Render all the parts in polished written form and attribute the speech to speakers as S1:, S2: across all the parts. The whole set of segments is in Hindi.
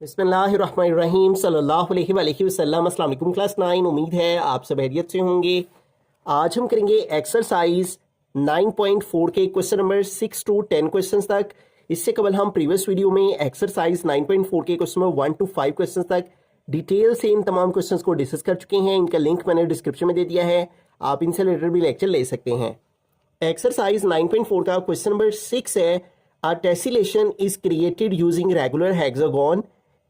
S1: बिस्मिल्लाहिर्रहमानिर्रहीम सल्लल्लाहु अलैहि वसल्लम। अस्सलाम वालेकुम क्लास 9। उम्मीद है आप सब खैरियत से होंगे। आज हम करेंगे एक्सरसाइज 9.4 के क्वेश्चन नंबर 6 to 10 क्वेश्चंस तक। इससे कबल हम प्रीवियस वीडियो में एक्सरसाइज 9.4 के क्वेश्चन नंबर 1 to 5 क्वेश्चन तक डिटेल से इन तमाम क्वेश्चंस को डिस्कस कर चुके हैं। इनका लिंक मैंने डिस्क्रिप्शन में दे दिया है, आप इनसे रिलेटेड भी लेक्चर ले सकते हैं। एक्सरसाइज 9.4 का क्वेश्चन नंबर 6 है, a tessellation is created using regular hexagon.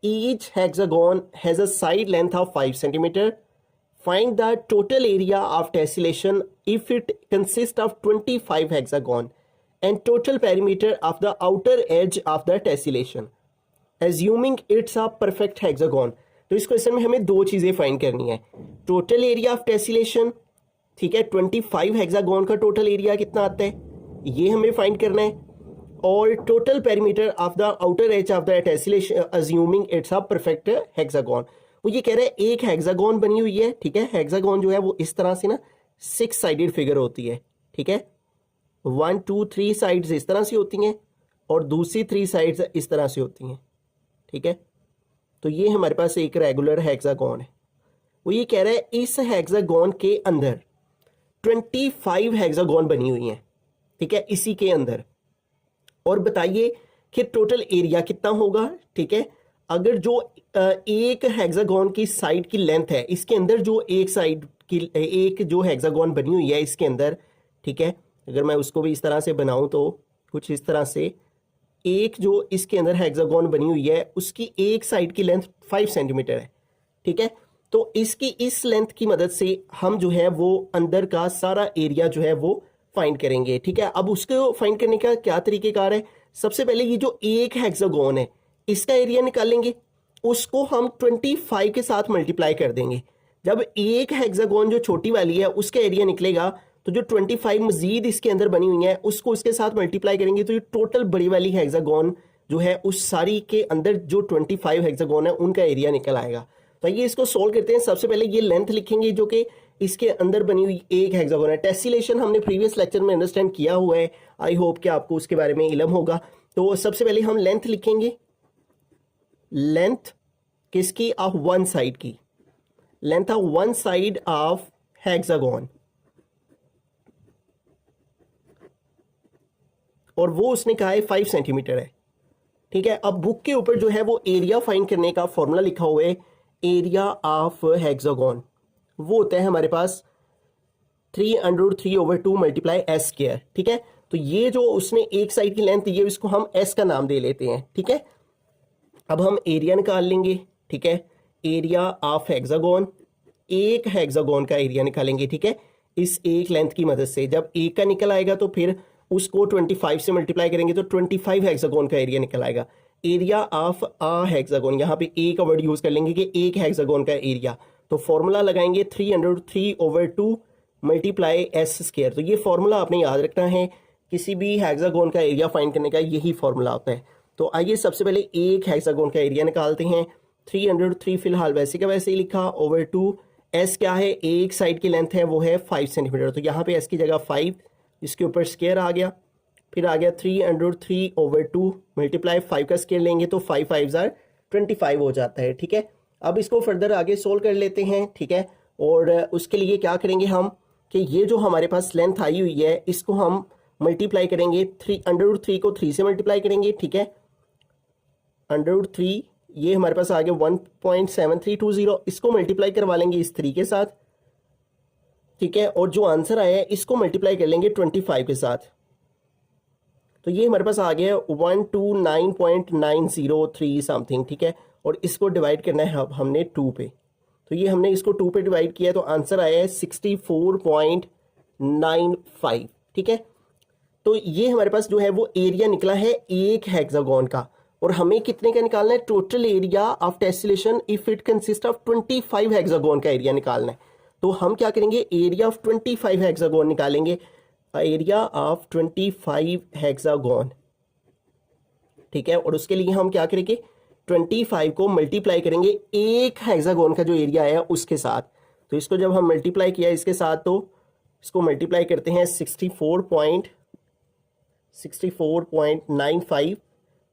S1: Each hexagon has a side length of 5 cm. Find the total area of tessellation if it consists of 25 hexagon and total perimeter of the outer edge of the tessellation. Assuming it's a perfect hexagon. तो इस क्वेश्चन में हमें दो चीज़ें फाइंड करनी है। टोटल एरिया ऑफ टेसिलेशन, ठीक है, 25 हेक्सागोन का टोटल एरिया कितना आता है ये हमें फाइंड करना है, और total perimeter of the outer edge of the tessellation assuming it's a perfect hexagon. वो ये कह रहा है एक हेक्सागोन बनी हुई है, ठीक है। हेक्सागोन जो है वो इस तरह से ना 6 साइडेड फिगर होती है, ठीक है। 1 2 3 साइड्स इस तरह से होती हैं और दूसरी 3 साइड्स इस तरह से होती हैं, ठीक है। तो ये हमारे पास एक रेगुलर हेक्सागोन है। वो ये कह रहा है इस हेक्सागोन के अंदर 25 हेक्सागोन बनी हुई हैं, ठीक है, इसी के अंदर। और बताइए कि टोटल एरिया कितना होगा, ठीक है। अगर जो एक हेक्सागोन की साइड की लेंथ है, इसके अंदर जो एक साइड की एक जो हेक्सागोन बनी हुई है इसके अंदर, ठीक है, अगर मैं उसको भी इस तरह से बनाऊं तो कुछ इस तरह से एक जो इसके अंदर हेक्सागोन बनी हुई है उसकी एक साइड की लेंथ 5 सेंटीमीटर है, ठीक है। तो इसकी इस लेंथ की मदद से हम जो है वो अंदर का सारा एरिया जो है वो फाइंड करेंगे, ठीक है। अब उसको फाइंड करने का क्या तरीकेकार है, सबसे पहले ये जो एक हेक्सागोन है इसका एरिया निकालेंगे, उसको हम 25 के साथ मल्टीप्लाई कर देंगे। जब एक हेक्सागोन जो छोटी वाली है उसका एरिया निकलेगा तो जो 25 मजीद इसके अंदर बनी हुई है उसको उसके साथ मल्टीप्लाई करेंगे तो ये टोटल बड़ी वाली हेक्सागोन जो है उस सारी के अंदर जो 25 हेक्सागोन है उनका एरिया निकल आएगा। तो ये इसको सोल्व करते हैं। सबसे पहले ये लेंथ लिखेंगे जो कि इसके अंदर बनी हुई एक हेक्सागोन है। टेसिलेशन हमने प्रीवियस लेक्चर में अंडरस्टैंड किया हुआ है, आई होप कि आपको उसके बारे में इल्म होगा। तो सबसे पहले हम लेंथ लिखेंगे, लेंथ किसकी, ऑफ वन साइड की, length of one side of hexagon, और वो उसने कहा है 5 सेंटीमीटर है, ठीक है। अब बुक के ऊपर जो है वो एरिया फाइंड करने का फॉर्मूला लिखा हुआ है, एरिया ऑफ हेक्सागोन वो होता है हमारे पास 3/3/2 मल्टीप्लाई एस स्क्वायर, ठीक है। तो ये जो उसने एक साइड की लेंथ दी है इसको हम एस का नाम दे लेते हैं, ठीक है। अब हम एरिया निकाल लेंगे, ठीक है, एरिया ऑफ हेक्सागोन, एक हेक्सागोन का एरिया निकालेंगे, ठीक है, इस एक लेंथ की मदद से। जब एक का निकल आएगा तो फिर उसको 25 से मल्टीप्लाई करेंगे तो 25 हेक्सागोन का एरिया निकल आएगा। एरिया ऑफ अ हेक्सागोन, यहाँ पे ए का वर्ड यूज कर लेंगे कि एक हेक्सागोन का एरिया, तो फॉर्मूला लगाएंगे 3/3/2 मल्टीप्लाई एस स्क्वायर। तो ये फॉर्मूला आपने याद रखना है, किसी भी हेक्सागोन का एरिया फाइंड करने का यही फॉर्मूला होता है। तो आइए सबसे पहले एक हेक्सागोन का एरिया निकालते हैं। 3/3 फिलहाल वैसे का वैसे ही लिखा, ओवर 2, एस क्या है, एक साइड की लेंथ है वो है 5 सेंटीमीटर, तो यहाँ पे एस की जगह 5, इसके ऊपर स्क्वायर आ गया, फिर आ गया 3/3/2 मल्टीप्लाई 5 का स्क्वायर लेंगे तो 5 5 25 हो जाता है, ठीक है। अब इसको फर्दर आगे सोल्व कर लेते हैं, ठीक है। और उसके लिए क्या करेंगे हम कि ये जो हमारे पास लेंथ आई हुई है इसको हम मल्टीप्लाई करेंगे, 3/3 को 3 से मल्टीप्लाई करेंगे, ठीक है। √3 ये हमारे पास आ गया 1.7320, इसको मल्टीप्लाई करवा लेंगे इस 3 के साथ, ठीक है। और जो आंसर आया है इसको मल्टीप्लाई कर लेंगे 25 के साथ, तो ये हमारे पास आ गया 129.903 समथिंग, ठीक है। और इसको डिवाइड करना है अब हमने 2 पे, तो ये हमने इसको 2 पे डिवाइड किया तो आंसर आया है 64.95, ठीक है। तो ये हमारे पास जो है वो एरिया निकला है एक हेक्सागोन का, और हमें कितने का निकालना है, total area of tessellation if it consist of 25 hexagon का एरिया निकालना है। तो हम क्या करेंगे, एरिया ऑफ 25 हेक्सागोन निकालेंगे, एरिया ऑफ 25 हेक्सागोन, ठीक है। और उसके लिए हम क्या करेंगे, 25 को मल्टीप्लाई करेंगे एक हेक्सागोन का जो एरिया है उसके साथ। तो इसको जब हम मल्टीप्लाई किया इसके साथ तो इसको मल्टीप्लाई करते हैं 64.95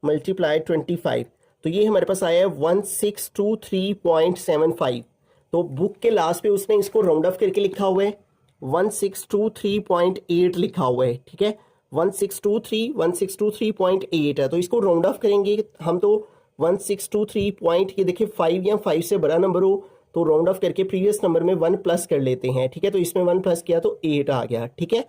S1: मल्टीप्लाई 25, तो ये हमारे पास आया है 1623.75। तो बुक के लास्ट पे उसने इसको राउंड ऑफ करके लिखा हुआ है 1623.8 लिखा हुआ है, ठीक है। 1623 है, तो इसको राउंड ऑफ करेंगे हम तो 1623 पॉइंट, ये देखिए 5 या 5 से बड़ा नंबर हो तो राउंड ऑफ करके प्रीवियस नंबर में 1 प्लस कर लेते हैं, ठीक है। तो इसमें 1 प्लस किया तो 8 आ गया, ठीक है।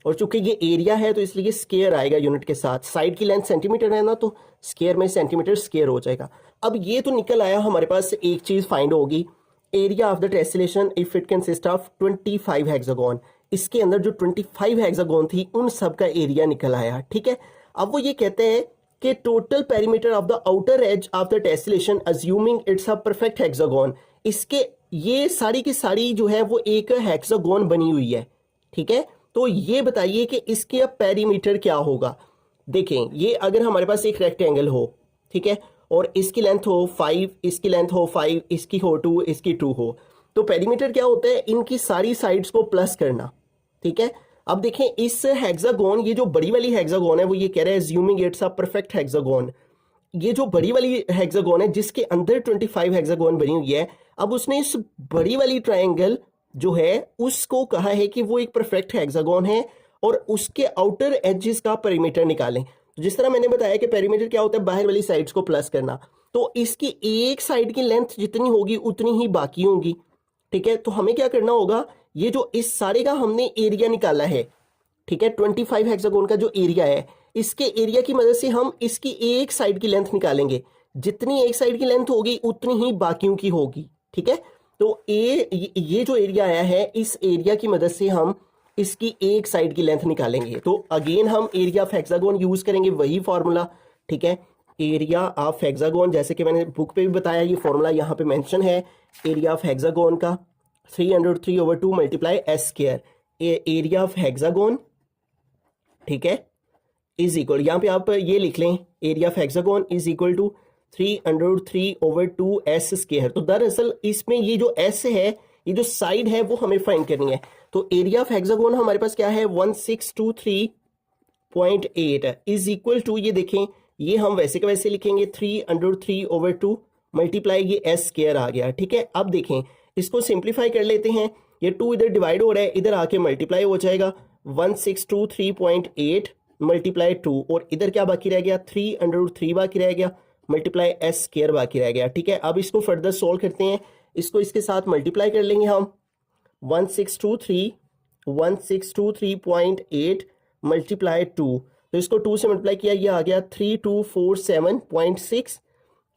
S1: और चूंकि ये एरिया है तो इसलिए स्क्वायर आएगा यूनिट के साथ, साइड की लेंथ सेंटीमीटर है ना तो स्क्वायर में सेंटीमीटर स्क्वायर हो जाएगा। अब ये तो निकल आया, हमारे पास एक चीज फाइंड होगी, area of the tessellation if it consist of 25 hexagon. इसके अंदर जो 25 हेक्सागोन थी उन सब का एरिया निकल आया, ठीक है। अब वो ये कहते हैं कि total perimeter of the outer edge of the tessellation assuming it's a perfect hexagon. इसके ये सारी की सारी जो है वो एक हेक्सागोन बनी हुई है, ठीक है। तो ये बताइए कि इसके अब पेरीमीटर क्या होगा। देखें, ये अगर हमारे पास एक रेक्टेंगल हो, ठीक है, और इसकी लेंथ हो 5, इसकी लेंथ हो 5, इसकी हो 2, इसकी 2 हो, तो पेरीमीटर क्या होता है, इनकी सारी साइड्स को प्लस करना, ठीक है। अब देखें इस हेक्सागोन, ये जो बड़ी वाली हेक्सागोन है वो ये कह रहा है assuming it's a perfect hexagon. ये जो बड़ी वाली हेक्सागोन है जिसके अंदर 25 हेक्सागोन बनी हुई है, अब उसने इस बड़ी वाली ट्रायंगल जो है उसको कहा है कि वो एक परफेक्ट हेक्सागोन है और उसके आउटर एजेस का पेरीमीटर निकालें। तो जिस तरह मैंने बताया कि पेरीमीटर क्या होता है, बाहर वाली साइड्स को प्लस करना, तो इसकी एक साइड की लेंथ जितनी होगी उतनी ही बाकी होगी, ठीक है। तो हमें क्या करना होगा, ये जो इस सारे का हमने एरिया निकाला है, ठीक है, 25 हेक्सागोन का जो एरिया है, इसके एरिया की मदद से हम इसकी एक साइड की लेंथ निकालेंगे। जितनी एक साइड की लेंथ होगी उतनी ही बाकियों की होगी, ठीक है। तो ये जो एरिया आया है, इस एरिया की मदद से हम इसकी एक साइड की लेंथ निकालेंगे। तो अगेन हम एरिया ऑफ हेक्सागोन यूज करेंगे, वही फॉर्मूला, ठीक है। एरिया ऑफ हेक्सागोन, जैसे कि मैंने बुक पे भी बताया, ये फॉर्मूला यहाँ पे मेंशन है एरिया ऑफ हेक्सागोन का 303/2 multiply S square. Area of hexagon, ठीक है, इज इक्वल, यहाँ पे आप ये लिख लें, area of hexagon is equal to 303/2 S square. तो दरअसल इसमें ये जो एस है, ये जो साइड है वो हमें फाइंड करनी है। तो एरिया ऑफ हेक्सागोन हमारे पास क्या है 1623.8 इज इक्वल टू, ये देखें, ये हम वैसे का वैसे लिखेंगे 303/2 मल्टीप्लाई ये एस स्क्वायर आ गया, ठीक है। अब देखें इसको सिंप्लीफाई कर लेते हैं, ये 2 इधर डिवाइड हो रहा है, इधर आके मल्टीप्लाई हो जाएगा 1623.8 मल्टीप्लाई 2, और इधर क्या बाकी रह गया 303 बाकी रह गया मल्टीप्लाई एस स्क्वायर बाकी रह गया, ठीक है। अब इसको फर्दर सोल्व करते हैं, इसको इसके साथ मल्टीप्लाई कर लेंगे हम 1623.8 मल्टीप्लाई 2, तो इसको 2 से मल्टीप्लाई किया, ये आ गया 3247.6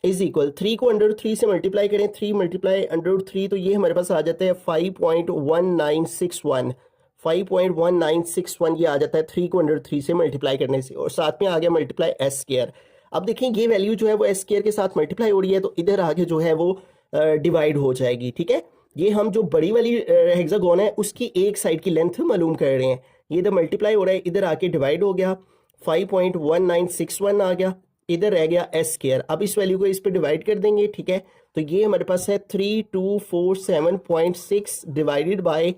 S1: इज इक्वल 3 को √3 से मल्टीप्लाई करें, 3 मल्टीप्लाई √3, तो ये हमारे पास आ जाता है 5.1961 ये आ जाता है 3 को √3 से मल्टीप्लाई करने से, और साथ में आ गया मल्टीप्लाई एस स्क्वायर। अब देखें ये वैल्यू जो है वो एस स्क्वायर के साथ मल्टीप्लाई हो रही है, तो इधर आगे जो है वो डिवाइड हो जाएगी, ठीक है। ये हम जो बड़ी वाली हेक्सागोन है उसकी एक साइड की लेंथ मालूम कर रहे हैं, ये इधर मल्टीप्लाई हो रहा है, इधर आके डिवाइड हो गया 5.1961 आ गया, इधर रह गया एस स्क्वायर। अब इस वैल्यू को इस पे डिवाइड कर देंगे, ठीक है। तो ये हमारे पास है 3247.6 डिवाइडेड बाय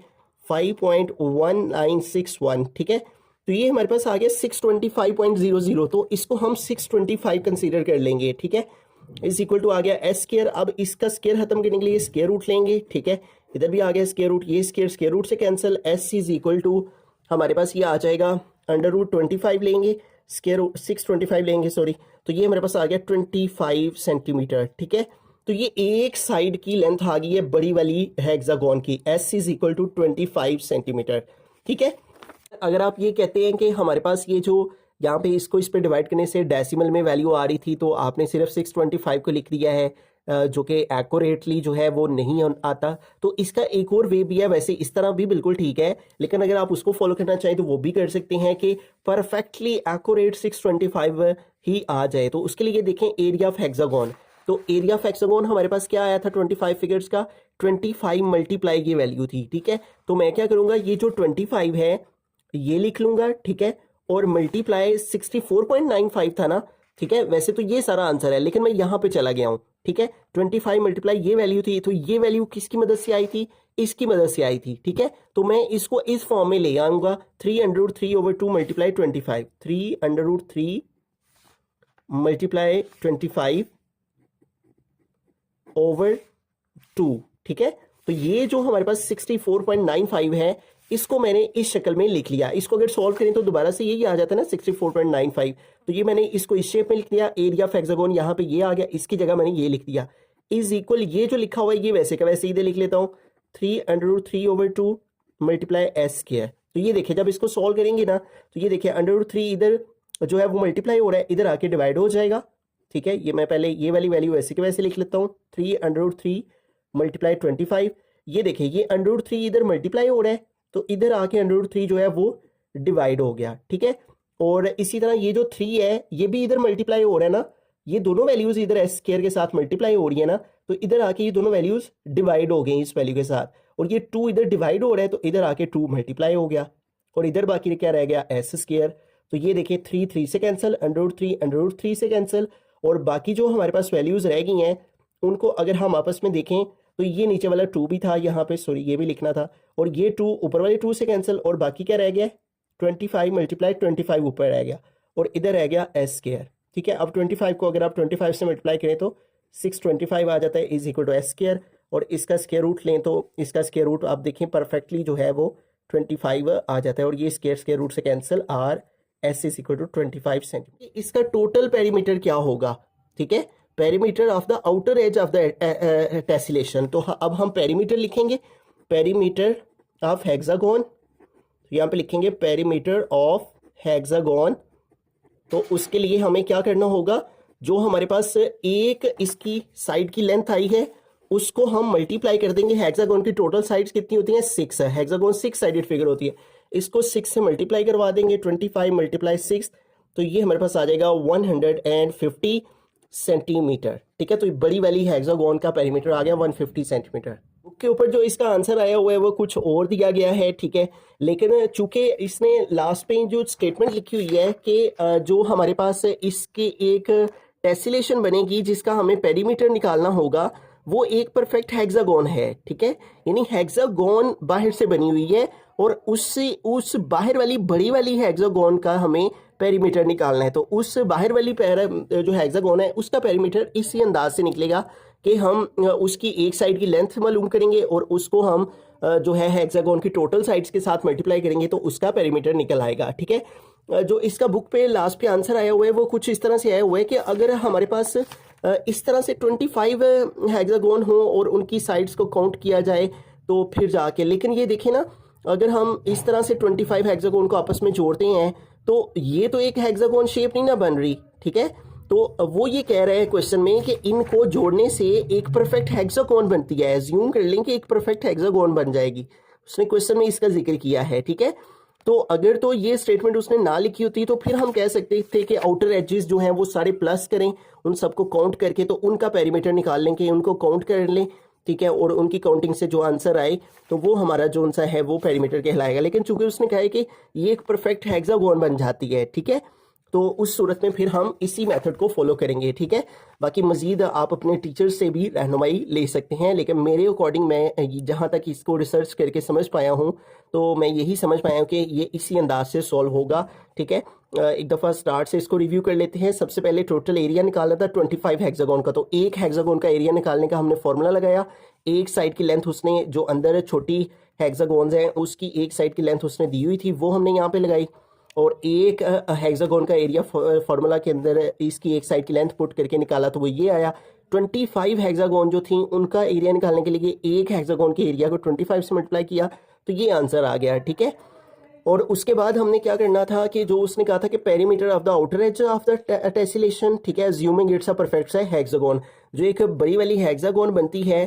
S1: 5.1961, ठीक है। तो ये हमारे पास आ गया 625.00, तो इसको हम 625 कंसीडर कर लेंगे, ठीक है। इज इक्वल टू आ गया एस स्क्वायर। अब इसका स्क्वायर खत्म करने के लिए स्क्वायर रूट लेंगे, ठीक है। इधर भी आ गया स्क्वायर रूट, ये स्क्वायर रूट से cancel, S is equal to हमारे पास ये आ जाएगा √25 लेंगे, स्क्वायर रूट 625 लेंगे, सॉरी, तो ये हमारे पास आ गया 25 सेंटीमीटर, ठीक है। तो ये एक साइड की लेंथ आ गई है बड़ी वाली हेक्सागोन की, S is equal to 25 centimetre, ठीक है। अगर आप ये कहते हैं कि हमारे पास ये जो यहाँ पे इसको इस पे डिवाइड करने से डेसिमल में वैल्यू आ रही थी, तो आपने सिर्फ 625 को लिख दिया है, जो कि एक्यूरेटली जो है वो नहीं आता, तो इसका एक और वे भी है, वैसे इस तरह भी बिल्कुल ठीक है, लेकिन अगर आप उसको फॉलो करना चाहें तो वो भी कर सकते हैं कि परफेक्टली एक्यूरेट 625 ही आ जाए। तो उसके लिए देखें एरिया ऑफ हेक्सागोन, तो एरिया ऑफ हेक्सागोन हमारे पास क्या आया था 25 फिगर्स का, 25 मल्टीप्लाई की वैल्यू थी, ठीक है। तो मैं क्या करूंगा, ये जो 25 है ये लिख लूंगा, ठीक है, और मल्टीप्लाई 64.95 था ना, ठीक है। वैसे तो ये सारा आंसर है, लेकिन मैं यहाँ पे चला गया हूँ, ठीक है। 25 मल्टीप्लाई ये वैल्यू थी, तो ये वैल्यू किसकी मदद से आई थी, इसकी मदद से आई थी, ठीक है। तो मैं इसको इस फॉर्म में ले आऊंगा 303/2 मल्टीप्लाई 25, 3 √3 मल्टीप्लाई 25 ओवर 2, ठीक है। तो ये जो हमारे पास 64.95 है, इसको मैंने इस शक्ल में लिख लिया। इसको अगर सॉल्व करें तो दोबारा से यही आ जाता है ना 64.95। तो ये मैंने इसको इस शेप में लिख दिया, एरिया ऑफ हेक्सागोन यहाँ पे ये आ गया, इसकी जगह मैंने ये लिख दिया, इज इक्वल ये जो लिखा हुआ है ये वैसे का वैसे सीधे लिख लेता हूँ, 3√3/2 मल्टीप्लाई एस स्क्वायर। तो ये देखिए जब इसको सॉल्व करेंगे ना तो ये देखिए √3 इधर जो है वो मल्टीप्लाई हो रहा है, इधर आके डिवाइड हो जाएगा, ठीक है। ये मैं पहले ये वाली वैल्यू वैसे के वैसे लिख लेता हूँ, 3√3 मल्टीप्लाई 25। ये देखिए ये √3 इधर मल्टीप्लाई हो रहा है तो इधर आके √3 जो है वो डिवाइड हो गया, ठीक है। और इसी तरह ये जो 3 है ये भी इधर मल्टीप्लाई हो रहा है ना, ये दोनों वैल्यूज इधर एस स्क्वायर के साथ मल्टीप्लाई हो रही है ना, तो इधर आके ये दोनों वैल्यूज डिवाइड हो गई इस वैल्यू के साथ। और ये 2 इधर डिवाइड हो रहा है तो इधर आके 2 मल्टीप्लाई हो गया और इधर बाकी क्या रह गया एस स्क्वायर। तो ये देखिए 3 से कैंसिल, √3 से कैंसिल, और बाकी जो हमारे पास वैल्यूज रह गई हैं उनको अगर हम आपस में देखें तो ये नीचे वाला 2 भी था यहाँ पे, सॉरी ये भी लिखना था, और ये 2 ऊपर वाले 2 से कैंसिल, और बाकी क्या रह गया 25 मल्टीप्लाई 25 ऊपर रह गया और इधर रह गया एस स्क्वायर, ठीक है। अब 25 को अगर आप 25 से मल्टीप्लाई करें तो 625 आ जाता है, is equal to S square, और इसका स्क्वायर रूट लें तो इसका स्क्वायर रूट आप देखें परफेक्टली जो है वो 25 आ जाता है, और ये स्क्वायर रूट से cancel, R S is equal to 25 centimetre. इसका टोटल पेरीमीटर क्या होगा, ठीक है, perimeter of the outer edge of the tessellation. तो अब हम पेरीमीटर लिखेंगे, पेरीमीटर ऑफ हेक्सागोन, तो यहाँ पे लिखेंगे पेरीमीटर ऑफ हेक्सागोन। तो उसके लिए हमें क्या करना होगा, जो हमारे पास एक इसकी साइड की लेंथ आई है उसको हम मल्टीप्लाई कर देंगे। हेक्सागोन की टोटल साइड्स कितनी होती हैं 6 है, हेक्सागोन 6 साइडेड फिगर होती है, इसको 6 से मल्टीप्लाई करवा देंगे, 25 मल्टीप्लाई 6, तो ये हमारे पास आ जाएगा 150 सेंटीमीटर, ठीक है। तो बड़ी वाली हेक्सागोन का पेरीमीटर आ गया 150 सेंटीमीटर। बुक के ऊपर जो इसका आंसर आया हुआ है वो कुछ और दिया गया है, ठीक है, लेकिन चूंकि इसने लास्ट पे जो स्टेटमेंट लिखी हुई है कि जो हमारे पास इसके एक टेसिलेशन बनेगी जिसका हमें पेरीमीटर निकालना होगा, वो एक परफेक्ट हेक्सागोन है, ठीक है, यानी हेक्सागोन बाहर से बनी हुई है और उससे उस बाहर वाली बड़ी वाली हेक्सागोन का हमें पेरीमीटर निकालना है। तो उस बाहर वाली जो हेक्सागोन है उसका पेरीमीटर इसी अंदाज से निकलेगा कि हम उसकी एक साइड की लेंथ मालूम करेंगे और उसको हम जो है हेक्सागोन की टोटल साइड्स के साथ मल्टीप्लाई करेंगे तो उसका पेरीमीटर निकल आएगा, ठीक है। जो इसका बुक पे लास्ट पे आंसर आया हुआ है वो कुछ इस तरह से आया हुआ है कि अगर हमारे पास इस तरह से 25 हेक्सागोन हो और उनकी साइड्स को काउंट किया जाए तो फिर जाके, लेकिन ये देखें ना, अगर हम इस तरह से 25 हेक्सागोन को आपस में जोड़ते हैं तो ये तो एक हेक्सागोन शेप नहीं ना बन रही, ठीक है। तो वो ये कह रहे हैं क्वेश्चन में कि इनको जोड़ने से एक परफेक्ट हेक्सागोन बनती है, एज्यूम कर लें कि एक परफेक्ट हेक्सागोन बन जाएगी, उसने क्वेश्चन में इसका जिक्र किया है, ठीक है। तो अगर तो ये स्टेटमेंट उसने ना लिखी होती तो फिर हम कह सकते थे कि आउटर एजेस जो हैं वो सारे प्लस करें, उन सबको काउंट करके तो उनका पेरीमीटर निकाल लें कि उनको काउंट कर लें, ठीक है, और उनकी काउंटिंग से जो आंसर आए तो वो हमारा जो सा है वो पेरीमीटर कहलाएगा। लेकिन चूंकि उसने कहा है कि ये एक परफेक्ट हेक्सागोन बन जाती है, ठीक है, तो उस सूरत में फिर हम इसी मेथड को फॉलो करेंगे, ठीक है। बाकी मजीद आप अपने टीचर से भी रहनुमाई ले सकते हैं, लेकिन मेरे अकॉर्डिंग मैं जहाँ तक इसको रिसर्च करके समझ पाया हूँ तो मैं यही समझ पाया हूँ कि ये इसी अंदाज से सॉल्व होगा, ठीक है। एक दफ़ा स्टार्ट से इसको रिव्यू कर लेते हैं। सबसे पहले टोटल एरिया निकालना था 25 हेक्सागोन का, तो एक हेक्सागोन का एरिया निकालने का हमने फॉर्मूला लगाया, एक साइड की लेंथ उसने जो अंदर छोटी हेक्सागोन्स हैं उसकी एक साइड की लेंथ उसने दी हुई थी वो हमने यहाँ पे लगाई, और एक हेक्सागोन का एरिया फार्मूला के अंदर इसकी एक साइड की लेंथ पुट करके निकाला तो वो ये आया। 25 हेक्सागोन जो थी उनका एरिया निकालने के लिए एक हेक्सागोन के एरिया को 25 से मल्टीप्लाई किया तो ये आंसर आ गया, ठीक है। और उसके बाद हमने क्या करना था कि जो उसने कहा था कि perimeter of the outer edge of the tessellation, ठीक है, assuming it's a perfect hexagon, जो एक बड़ी वाली हेक्सागोन बनती है,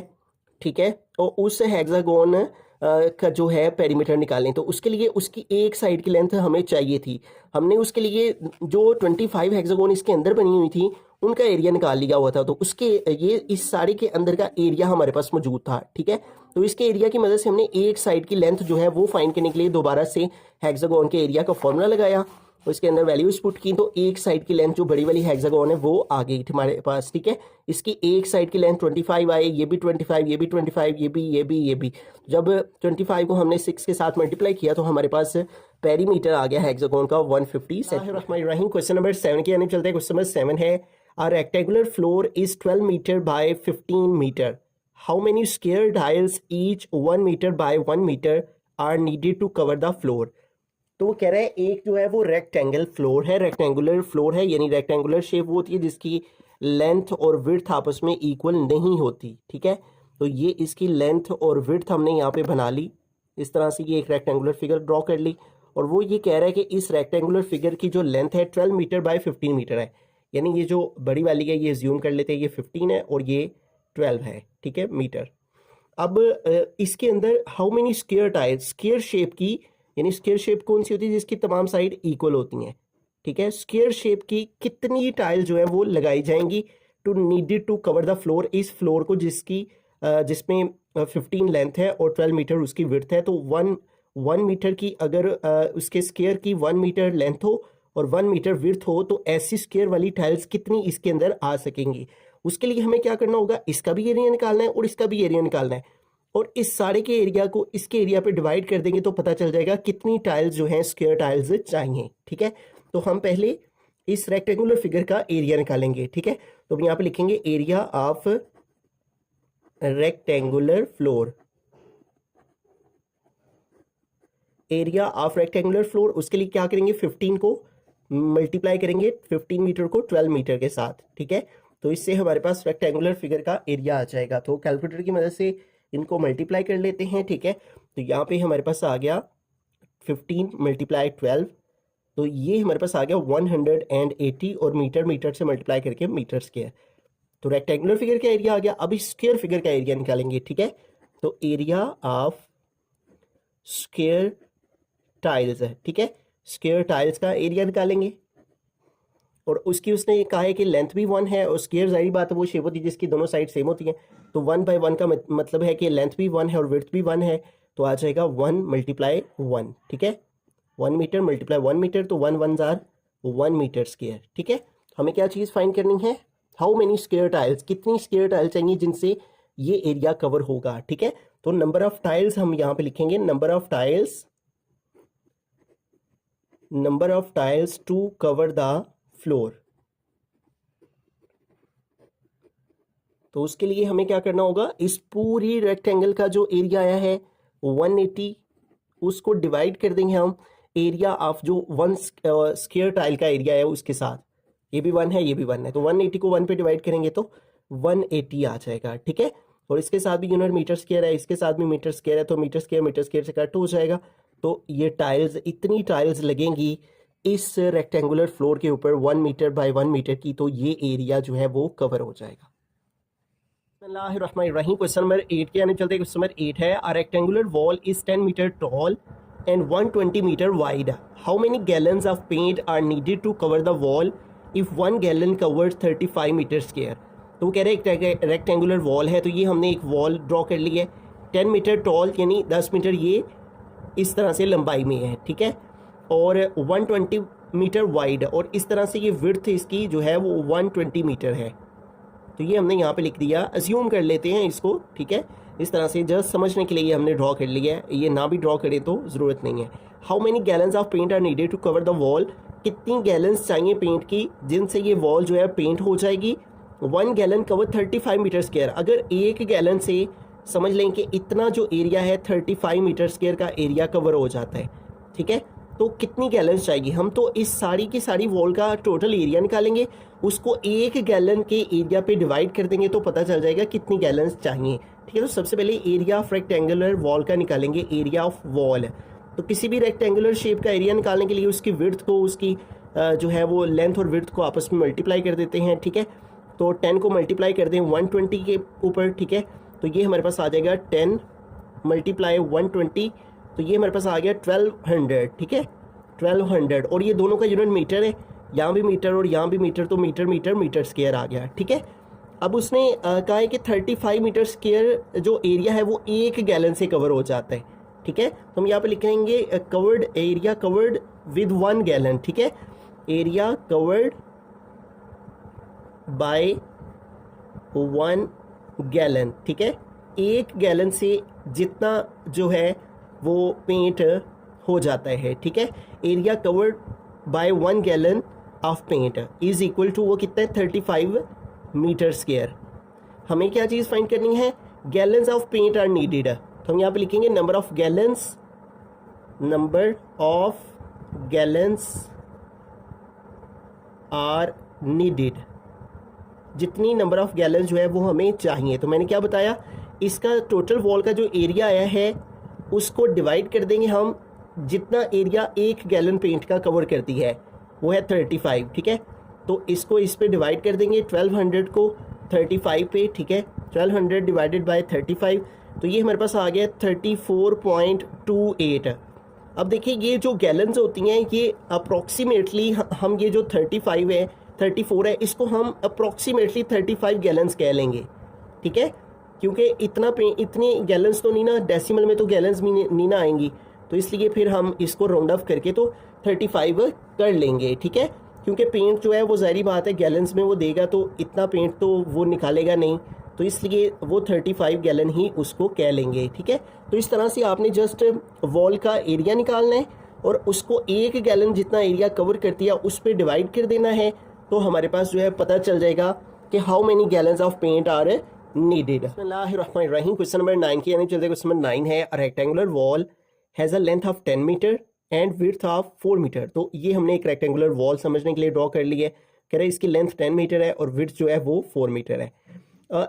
S1: ठीक है, और उस हेक्सागोन का जो है पेरीमीटर निकालें तो उसके लिए उसकी एक साइड की लेंथ हमें चाहिए थी। हमने उसके लिए जो 25 हेक्सागोन इसके अंदर बनी हुई थी उनका एरिया निकाल लिया हुआ था, तो उसके ये इस साड़ी के अंदर का एरिया हमारे पास मौजूद था, ठीक है। तो इसके एरिया की मदद से हमने एक साइड की लेंथ जो है वो फाइंड करने के लिए दोबारा से हेक्सागोन के एरिया का फॉर्मूला लगाया, उसके अंदर वैल्यूज पुट की तो एक साइड की लेंथ जो बड़ी वाली हेक्सागोन है वो आ गई हमारे पास, ठीक है। इसकी एक साइड की लेंथ 25 आई, ये भी 25, ये भी 25, ये भी। जब 25 को हमने 6 के साथ मल्टीप्लाई किया तो हमारे पास पेरीमीटर आ गया हेक्सागोन का 150 सेंटीमीटर। क्वेश्चन नंबर 7 की यानी चलते हैं। क्वेश्चन नंबर 7 है A rectangular floor is 12 meter by 15 meter. How many square tiles each 1 meter by 1 meter are needed to cover the floor? तो वो कह रहा है एक जो है वो रेक्टेंगल फ्लोर है, रेक्टेंगुलर फ्लोर है, यानी रेक्टेंगुलर शेप होती है जिसकी लेंथ और विड्थ आपस में इक्वल नहीं होती, ठीक है। तो ये इसकी लेंथ और विड्थ हमने यहाँ पे बना ली, इस तरह से ये एक रेक्टेंगुलर फिगर ड्रॉ कर ली। और वो ये कह रहा है कि इस रेक्टेंगुलर फिगर की जो लेंथ है 12 मीटर बाय 15 मीटर है, यानी ये जो बड़ी वाली है ये ज्यूम कर लेते हैं, ये 15 है और ये 12 है, ठीक है, मीटर। अब इसके अंदर how many square tiles, square shape की, यानी स्क्वायर शेप कौन सी होती है जिसकी तमाम साइड इक्वल होती हैं, ठीक है। स्क्वायर शेप की कितनी टाइल जो है वो लगाई जाएंगी to needed to cover the floor, इस फ्लोर को जिसमें 15 लेंथ है और 12 मीटर उसकी विड्थ है। तो वन मीटर की अगर उसके स्क्वायर की 1 मीटर लेंथ हो और 1 मीटर विड्थ हो तो ऐसी स्क्वायर वाली टाइल्स कितनी इसके अंदर आ सकेंगी। उसके लिए हमें क्या करना होगा, इसका भी एरिया निकालना है और इसका भी एरिया निकालना है, और इस सारे के एरिया को इसके एरिया पे डिवाइड कर देंगे तो पता चल जाएगा कितनी टाइल्स जो हैं स्क्वायर टाइल्स चाहिए, ठीक है। तो हम पहले इस रेक्टेंगुलर फिगर का एरिया निकालेंगे, ठीक है। तो यहाँ पे लिखेंगे area of rectangular floor, area of rectangular floor. उसके लिए क्या करेंगे, 15 को मल्टीप्लाई करेंगे 15 मीटर को 12 मीटर के साथ, ठीक है। तो इससे हमारे पास रेक्टेंगुलर फिगर का एरिया आ जाएगा। तो कैलकुलेटर की मदद से इनको मल्टीप्लाई कर लेते हैं, ठीक है। तो यहाँ पे हमारे पास आ गया 15 मल्टीप्लाई 12, तो ये हमारे पास आ गया 180, और मीटर से मल्टीप्लाई करके मीटर स्क्वायर। तो रेक्टेंगुलर फिगर का एरिया आ गया। अब इस स्क्वायर फिगर का एरिया निकालेंगे, ठीक है। तो एरिया ऑफ स्क्वायर टाइल्स है, ठीक है, स्क्वायर टाइल्स का एरिया निकालेंगे। और उसकी उसने कहा है कि लेंथ भी 1 है और स्क्वायर जाहिर बात है वो शेप होती है जिसकी दोनों साइड सेम होती हैं। तो 1 बाय 1 का मतलब है कि लेंथ भी 1 है और विड्थ भी 1 है, तो आ जाएगा 1 मल्टीप्लाई 1, ठीक है। 1 मीटर मल्टीप्लाई 1 मीटर, तो 1 1 जार 1 मीटर स्क्वायर, ठीक है। हमें क्या चीज़ फाइंड करनी है, हाउ मेनी स्क्वायर टाइल्स, कितनी स्क्वायर टाइल चाहिए जिनसे ये एरिया कवर होगा, ठीक है। तो नंबर ऑफ टाइल्स हम यहाँ पे लिखेंगे, number of tiles to cover the floor. तो उसके लिए हमें क्या करना होगा, इस पूरी रेक्टेंगल का जो एरिया आया है 180, उसको डिवाइड कर देंगे हम एरिया ऑफ जो 1 स्क्वायर टाइल का एरिया है उसके साथ। ये भी 1 है, ये भी 1 है, तो 180 को 1 पे डिवाइड करेंगे तो 180 आ जाएगा, ठीक है। और इसके साथ भी यूनिट मीटर स्क्वायर है, इसके साथ भी मीटर स्क्वायर है, तो मीटर स्क्वायर से कट हो जाएगा। तो ये टाइल्स, इतनी टाइल्स लगेंगी इस रेक्टेंगुलर फ्लोर के ऊपर 1 मीटर बाय 1 मीटर की, तो ये एरिया जो है वो कवर हो जाएगा। बिस्मिल्लाहिर्रहमानिर्रहीम। क्वेश्चन नंबर 8 के आने चलते हैं। क्वेश्चन नंबर 8 है, a rectangular wall is 10 metre tall and 120 metre wide. How many gallons of paint are needed to cover the wall if 1 gallon covers 35 metre square. तो वो कह रहे हैं एक रेक्टेंगुलर वॉल है, तो ये हमने एक वॉल ड्रॉ कर ली है 10 मीटर टॉल, यानी 10 मीटर ये इस तरह से लंबाई में है, ठीक है, और 120 मीटर वाइड, और इस तरह से ये विड्थ इसकी जो है वो 120 मीटर है। तो ये हमने यहाँ पे लिख दिया, अज्यूम कर लेते हैं इसको, ठीक है, इस तरह से जस्ट समझने के लिए ये हमने ड्रॉ कर लिया है, ये ना भी ड्रॉ करें तो ज़रूरत नहीं है। How many gallons of paint are needed to cover the wall, कितनी गैलन्स चाहिए पेंट की जिनसे ये वॉल जो है पेंट हो जाएगी। 1 गैलन कवर 35 मीटर स्क्वायर, अगर 1 गैलन से समझ लें कि इतना जो एरिया है 35 मीटर स्क्वायर का एरिया कवर हो जाता है, ठीक है। तो कितनी गैलन्स चाहिए, हम तो इस सारी की सारी वॉल का टोटल एरिया निकालेंगे, उसको 1 गैलन के एरिया पे डिवाइड कर देंगे तो पता चल जाएगा कितनी गैलन्स चाहिए, ठीक है। तो सबसे पहले एरिया ऑफ रेक्टेंगुलर वॉल का निकालेंगे, एरिया ऑफ वॉल। तो किसी भी रेक्टेंगुलर शेप का एरिया निकालने के लिए उसकी विड्थ को, उसकी जो है वो लेंथ और विड्थ को आपस में मल्टीप्लाई कर देते हैं, ठीक है। तो 10 को मल्टीप्लाई कर दें 120 के ऊपर, ठीक है, तो ये हमारे पास आ जाएगा 10 मल्टीप्लाई 120, तो ये हमारे पास आ गया 1200, ठीक है, 1200, और ये दोनों का यूनिट मीटर है, यहाँ भी मीटर और यहाँ भी मीटर, तो मीटर स्क्वायर आ गया, ठीक है। अब उसने कहा है कि 35 मीटर स्क्वायर जो एरिया है वो 1 गैलन से कवर हो जाता है, ठीक है। तो हम यहाँ पे लिखेंगे covered, area covered with 1 gallon, ठीक है, एरिया कवर्ड बाय 1 गैलन, ठीक है। 1 गैलन से जितना जो है वो पेंट हो जाता है, ठीक है। Area covered by 1 gallon of paint is equal to, वो कितना है 35 मीटर स्क्वायर। हमें क्या चीज़ फाइंड करनी है, gallons of paint are needed. तो हम यहाँ पे लिखेंगे number of gallons are needed, जितनी नंबर ऑफ गैलन जो है वो हमें चाहिए। तो मैंने क्या बताया, इसका टोटल वॉल का जो एरिया आया है उसको डिवाइड कर देंगे हम, जितना एरिया एक गैलन पेंट का कवर करती है वो है 35, ठीक है। तो इसको इस पे डिवाइड कर देंगे, 1200 को 35 पे, ठीक है। 1200 डिवाइडेड बाय 35, तो ये हमारे पास आ गया 34.28। अब देखिए ये जो गैलन्स होती हैं ये अप्रॉक्सीमेटली हम ये जो 35 है 34 है इसको हम अप्रॉक्सीमेटली 35 गैलन्स कह लेंगे, ठीक है। क्योंकि इतनी गैलन्स तो नहीं ना, डेसिमल में तो गैलन्स नहीं ना आएंगी, तो इसलिए फिर हम इसको राउंड ऑफ करके तो 35 कर लेंगे, ठीक है। क्योंकि पेंट जो है वो ज़ाहिर बात है गैलन्स में वो देगा तो इतना पेंट तो वो निकालेगा नहीं, तो इसलिए वो 35 गैलन ही उसको कह लेंगे, ठीक है। तो इस तरह से आपने जस्ट वॉल का एरिया निकालना है और उसको एक गैलन जितना एरिया कवर करती है उस पर डिवाइड कर देना है, तो हमारे पास जो है पता चल जाएगा कि how many gallons of paint are needed. बिस्मिल्लाहिर्रहमानिर्रहीम। क्वेश्चन नंबर 9 की यानी चलते क्वेश्चन नंबर 9 है, a rectangular wall has a length of 10 metre and width of 4 metre. तो ये हमने एक रेक्टेंगुलर वॉल समझने के लिए ड्रॉ कर ली है। कह रहे हैं इसकी लेंथ 10 मीटर है और विड्थ जो है वो 4 मीटर है।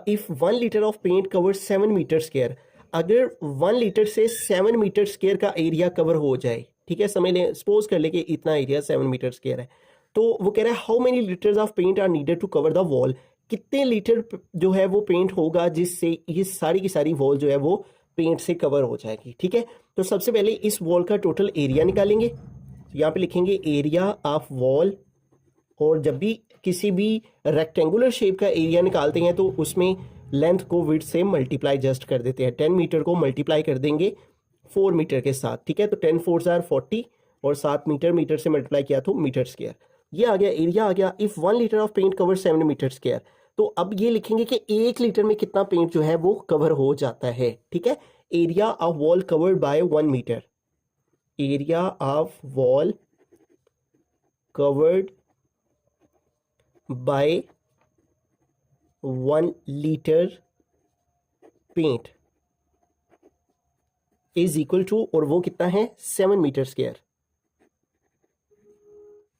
S1: If 1 litre of paint cover 7 metre square, अगर 1 लीटर से 7 मीटर स्क्वायर का एरिया कवर हो जाए, ठीक है, समझ लें, सपोज कर ले कि इतना एरिया 7 मीटर स्क्वायर है, तो वो कह रहा है how many litres of paint are needed to cover the wall, कितने लीटर जो है वो पेंट होगा जिससे ये सारी की सारी वॉल जो है वो पेंट से कवर हो जाएगी, ठीक है। तो सबसे पहले इस वॉल का टोटल एरिया निकालेंगे, यहाँ पे लिखेंगे एरिया ऑफ वॉल, और जब भी किसी भी रेक्टेंगुलर शेप का एरिया निकालते हैं तो उसमें लेंथ को विड्थ से मल्टीप्लाई जस्ट कर देते हैं। 10 मीटर को मल्टीप्लाई कर देंगे 4 मीटर के साथ, ठीक है। तो 10 4 आर 40 और 7 मीटर से मल्टीप्लाई किया तो मीटर स्क्वायर, ये आ गया एरिया आ गया। If 1 litre of paint cover 7 metre square, तो अब ये लिखेंगे कि 1 लीटर में कितना पेंट जो है वो कवर हो जाता है, ठीक है। Area of wall covered by 1 metre, area of wall covered by 1 litre paint is equal to, और वो कितना है 7 मीटर स्क्वायर।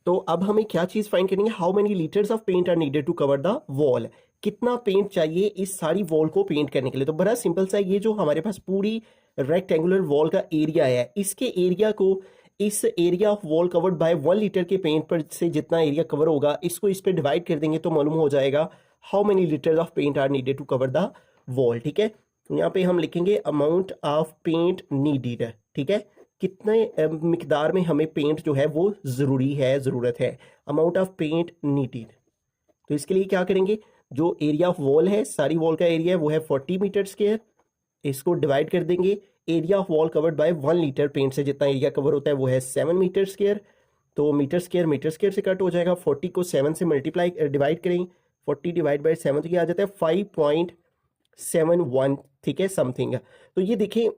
S1: तो अब हमें क्या चीज फाइंड करनी है, how many litres of paint are needed to cover the wall, कितना पेंट चाहिए इस सारी वॉल को पेंट करने के लिए। तो बड़ा सिंपल सा, ये जो हमारे पास पूरी रेक्टेंगुलर वॉल का एरिया है, इसके एरिया को इस area of wall covered by 1 litre के पेंट पर से जितना एरिया कवर होगा इसको इस पे डिवाइड कर देंगे तो मालूम हो जाएगा how many litres of paint are needed to cover the wall, ठीक है। तो यहाँ पे हम लिखेंगे अमाउंट ऑफ पेंट नीडेड, ठीक है, कितने मिकदार में हमें पेंट जो है वो ज़रूरत है, अमाउंट ऑफ पेंट नीडेड। तो इसके लिए क्या करेंगे, जो एरिया ऑफ वॉल है, सारी वॉल का एरिया है वो है 40 मीटर स्क्वायर, इसको डिवाइड कर देंगे area of wall covered by 1 litre paint से जितना एरिया कवर होता है वो है 7 मीटर स्क्वायर। तो मीटर स्क्वायर से कट हो जाएगा, 40 को 7 से मल्टीप्लाई डिवाइड करें, 40 डिवाइड बाय 7 तो ये आ जाता है 5.71, ठीक है, समथिंग। तो ये देखिए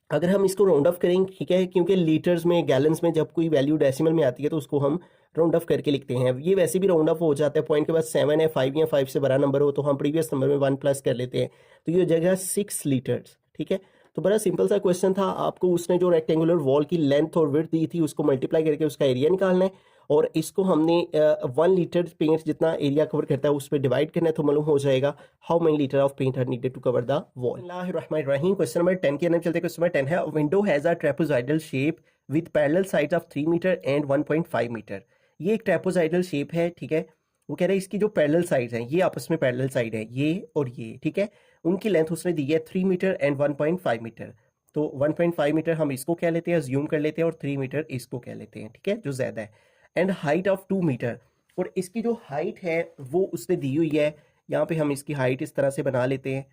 S1: अगर हम इसको राउंड ऑफ करें, ठीक है, क्योंकि लीटर्स में गैलन्स में जब कोई वैल्यू डेसिमल में आती है तो उसको हम राउंड ऑफ करके लिखते हैं। ये वैसे भी राउंड ऑफ हो जाता है, पॉइंट के बाद 7 है, 5 या 5 से बड़ा नंबर हो तो हम प्रीवियस नंबर में 1 प्लस कर लेते हैं, तो ये हो जाएगा 6 लीटर्स, ठीक है। तो बड़ा सिंपल सा क्वेश्चन था, आपको उसने जो रेक्टेंगुलर वॉल की लेंथ और विड्थ दी थी उसको मल्टीप्लाई करके उसका एरिया निकालना है, और इसको हमने 1 लीटर पेंट जितना एरिया कवर करता है उस पर डिवाइड करना है, तो मालूम हो जाएगा how many litre of paint are needed to cover the wall. बिस्मिल्लाहिर्रहमानिर्रहीम। क्वेश्चन नंबर 10 के अंदर चलते, क्वेश्चन नंबर 10 है, window has a trapezoidal shape with parallel sides of 3 metre and 1.5 metre. ये एक ट्रेपेजॉइडल शेप है, ठीक है। वो कह रहे हैं इसकी जो पैरेलल साइड्स हैं ये आपस में पैरेलल साइड है, ये और ये, ठीक है, उनकी लेंथ उसने दी है 3 मीटर एंड 1.5 मीटर। तो 1.5 मीटर हम इसको कह लेते हैं, ज्यूम कर लेते हैं, और 3 मीटर इसको कह लेते हैं, ठीक है, जो ज़्यादा है। एंड हाइट ऑफ 2 मीटर, और इसकी जो हाइट है वो उसने दी हुई है, यहाँ पे हम इसकी हाइट इस तरह से बना लेते हैं,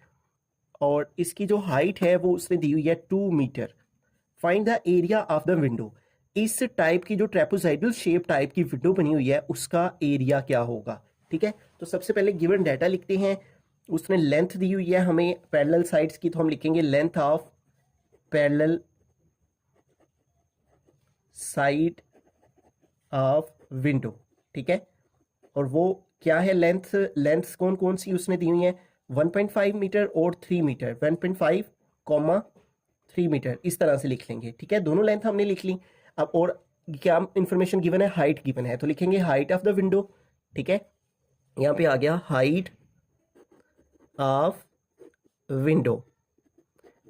S1: और इसकी जो हाइट है वो उसने दी हुई है 2 metre. Find the area of the window, इस टाइप की जो ट्रेपेजॉइडल शेप टाइप की विंडो बनी हुई है उसका एरिया क्या होगा, ठीक है। तो सबसे पहले गिवन डाटा लिखते हैं, उसने लेंथ दी हुई है हमें पैरेलल साइड्स की, तो हम लिखेंगे length of parallel side of window, ठीक है। और वो क्या है, लेंथ कौन कौन सी उसने दी हुई है, 1.5 मीटर और 3 मीटर, 1.5 कॉमा 3 मीटर, इस तरह से लिख लेंगे। ठीक है, दोनों लेंथ हमने लिख ली। अब और क्या इंफॉर्मेशन गिवन है, हाइट गिवन है, तो लिखेंगे हाइट ऑफ द विंडो। ठीक है, यहाँ पे आ गया हाइट ऑफ विंडो,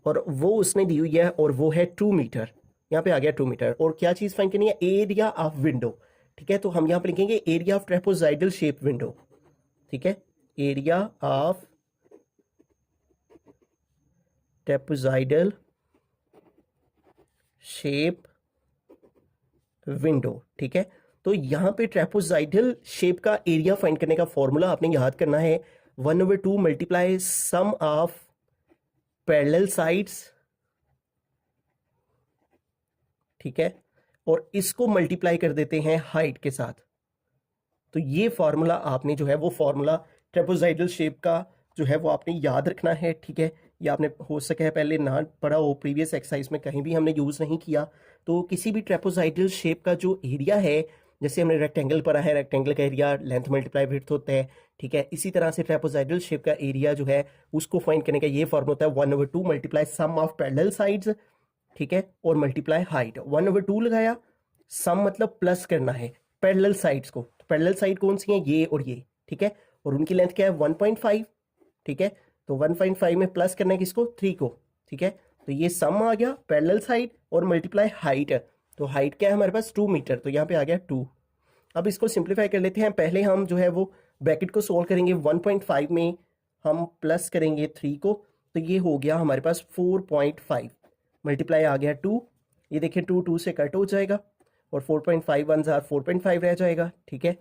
S1: और वो उसने दी हुई है और वो है 2 मीटर, यहाँ पे आ गया 2 मीटर। और क्या चीज़ फाइंड करनी है, एरिया ऑफ विंडो। ठीक है, तो हम यहाँ पे लिखेंगे area of trapezoidal shape window. ठीक है, area of trapezoidal shape window. ठीक है, तो यहाँ पे ट्रेपोजाइडल शेप का एरिया फाइंड करने का फॉर्मूला आपने याद करना है, 1/2 multiply sum of parallel sides. ठीक है, और इसको मल्टीप्लाई कर देते हैं हाइट के साथ। तो ये फॉर्मूला आपने जो है वो फॉर्मूला ट्रेपोजाइडल शेप का जो है वो आपने याद रखना है। ठीक है, ये आपने हो सके है पहले ना पढ़ा हो, प्रीवियस एक्सरसाइज में कहीं भी हमने यूज़ नहीं किया। तो किसी भी ट्रेपोजाइडल शेप का जो एरिया है, जैसे हमने रेक्टेंगल पढ़ा है, रेक्टेंगल का एरिया लेंथ मल्टीप्लाई विड्थ होता है। ठीक है, इसी तरह से ट्रेपोजाइडल शेप का एरिया जो है उसको फाइंड करने का ये फॉर्मूला होता है 1/2 multiply sum of parallel sides. ठीक है, और मल्टीप्लाई हाइट, 1/2 लगाया, सम मतलब प्लस करना है पैरेलल साइड्स को। तो पैरेलल साइड कौन सी है, ये और ये। ठीक है, और उनकी लेंथ क्या है, 1.5। ठीक है, तो 1.5 में प्लस करना है किसको, 3 को। ठीक है, तो ये सम आ गया पैरेलल साइड और मल्टीप्लाई हाइट। तो हाइट क्या है हमारे पास, 2 मीटर, तो यहाँ पे आ गया 2। अब इसको सिंप्लीफाई कर लेते हैं। पहले हम जो है वो ब्रैकेट को सोल्व करेंगे, 1.5 में हम प्लस करेंगे 3 को, तो ये हो गया हमारे पास 4.5, मल्टीप्लाई आ गया 2। ये देखिए 2 से कट हो जाएगा और 4.5 1 4.5 रह जाएगा। ठीक है,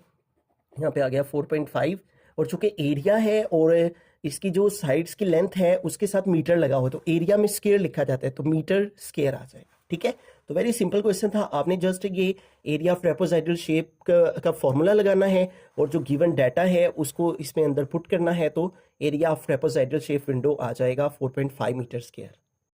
S1: यहाँ पे आ गया 4.5, और चूंकि एरिया है और इसकी जो साइड्स की लेंथ है उसके साथ मीटर लगा हो, तो एरिया में स्क्वायर लिखा जाता है, तो मीटर स्क्वायर आ जाएगा। ठीक है, तो वेरी सिंपल क्वेश्चन था। आपने जस्ट ये एरिया ऑफ ट्रेपोजाइडल शेप का फॉर्मूला लगाना है और जो गिवन डाटा है उसको इसमें अंदर पुट करना है, तो area of trapezoidal shape window आ जाएगा 4.5 मीटर स्क्वायर।